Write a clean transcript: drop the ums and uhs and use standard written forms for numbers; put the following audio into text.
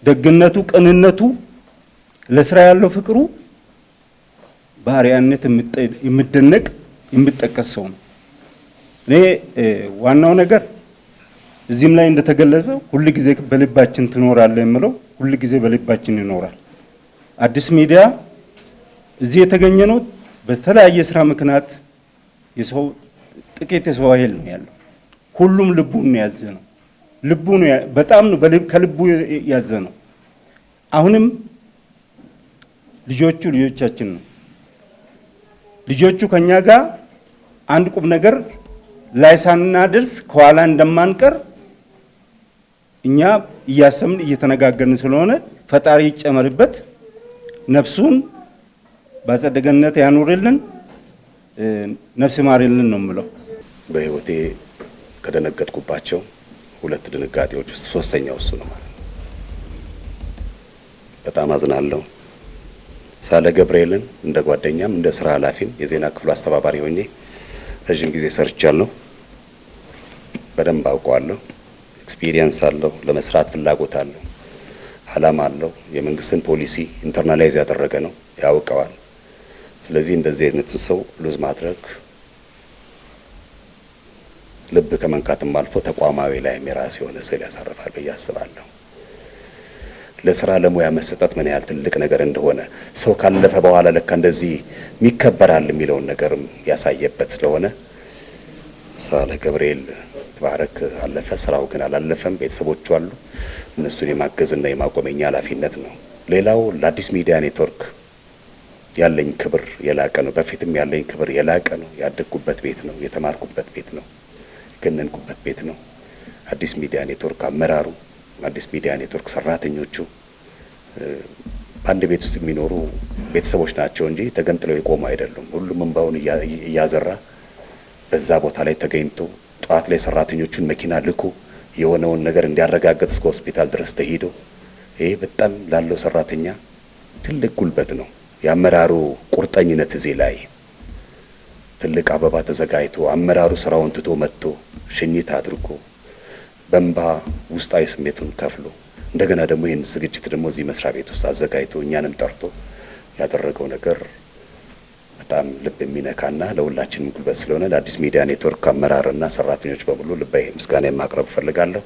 ደግነቱ፣ ቅንነቱ፣ ለስራ ያለው ፍቅሩ ባህሪያነት የሚደነቅ የሚጠቀስ ሰው ነው። እኔ ዋናው ነገር እዚህም ላይ እንደተገለጸው ሁሉ ጊዜ በልባችን ትኖራለህ የምለው ሁሉ ጊዜ በልባችን ይኖራል። አዲስ ሚዲያ እዚህ የተገኘ ነው በተለያየ ስራ ምክንያት የሰው ጥቂት የሰው ኃይል ነው ያለው። ሁሉም ልቡን ያዘ ነው። ልቡን በጣም ነው ከልቡ ያዘ ነው። አሁንም ልጆቻችን ነው። ልጆቹ ከኛ ጋር አንድ ቁም ነገር ላይ ሳናደርስ ከኋላ እንደማንቀር እኛ እያሰብን እየተነጋገርን ስለሆነ ፈጣሪ ይጨመርበት፣ ነፍሱን በአጸደ ገነት ያኑርልን፣ ነፍስ ማርልን ነው የምለው። በህይወቴ ከደነገጥኩባቸው ሁለት ድንጋጤዎች ውስጥ ሶስተኛው እሱ ነው ማለት ነው። በጣም አዝናለሁ። ሳለ ገብርኤልን እንደ ጓደኛም እንደ ስራ ኃላፊም የዜና ክፍሉ አስተባባሪ ሆኜ ረጅም ጊዜ ሰርቻለሁ። በደንብ አውቀዋለሁ። ኤክስፒሪየንስ አለው። ለመስራት ፍላጎት አለው። አላማ አለው። የመንግስትን ፖሊሲ ኢንተርናላይዝ ያደረገ ነው፣ ያውቀዋል። ስለዚህ እንደዚህ አይነት ሰው ሉዝ ማድረግ ልብ ከመንካትም አልፎ ተቋማዊ ላይ የራስ የሆነ ስዕል ያሳርፋል ብዬ አስባለሁ። ለስራ ለሙያ መሰጠት ምን ያህል ትልቅ ነገር እንደሆነ ሰው ካለፈ በኋላ ለካ እንደዚህ የሚከበራል የሚለውን ነገርም ያሳየበት ስለሆነ ሳለ ገብርኤል ተባረክ አለፈ። ስራው ግን አላለፈም። ቤተሰቦቹ አሉ። እነሱን የማገዝና የማቆመኛ ኃላፊነት ነው። ሌላው ለአዲስ ሚዲያ ኔትወርክ ያለኝ ክብር የላቀ ነው። በፊትም ያለኝ ክብር የላቀ ነው። ያደግኩበት ቤት ነው። የተማርኩበት ቤት ነው። የገነንኩበት ቤት ነው። አዲስ ሚዲያ ኔትወርክ አመራሩ፣ አዲስ ሚዲያ ኔትወርክ ሰራተኞቹ በአንድ ቤት ውስጥ የሚኖሩ ቤተሰቦች ናቸው እንጂ ተገንጥለው የቆሙ አይደሉም። ሁሉም እንባውን እያዘራ በዛ ቦታ ላይ ተገኝቶ ጧት ላይ ሰራተኞቹን መኪና ልኮ የሆነውን ነገር እንዲያረጋግጥ እስከ ሆስፒታል ድረስ ተሄዶ ይሄ በጣም ላለው ሰራተኛ ትልቅ ጉልበት ነው። የአመራሩ ቁርጠኝነት እዚህ ላይ ትልቅ አበባ ተዘጋጅቶ አመራሩ ስራውን ትቶ መጥቶ ሽኝት አድርጎ በእንባ ውስጣዊ ስሜቱን ከፍሎ እንደገና ደግሞ ይህን ዝግጅት ደግሞ እዚህ መስሪያ ቤት ውስጥ አዘጋጅቶ እኛንም ጠርቶ ያደረገው ነገር በጣም ልብ የሚነካና ለሁላችንም ጉልበት ስለሆነ ለአዲስ ሚዲያ ኔትወርክ አመራርና ሰራተኞች በሙሉ ልባዊ ምስጋና ማቅረብ እፈልጋለሁ።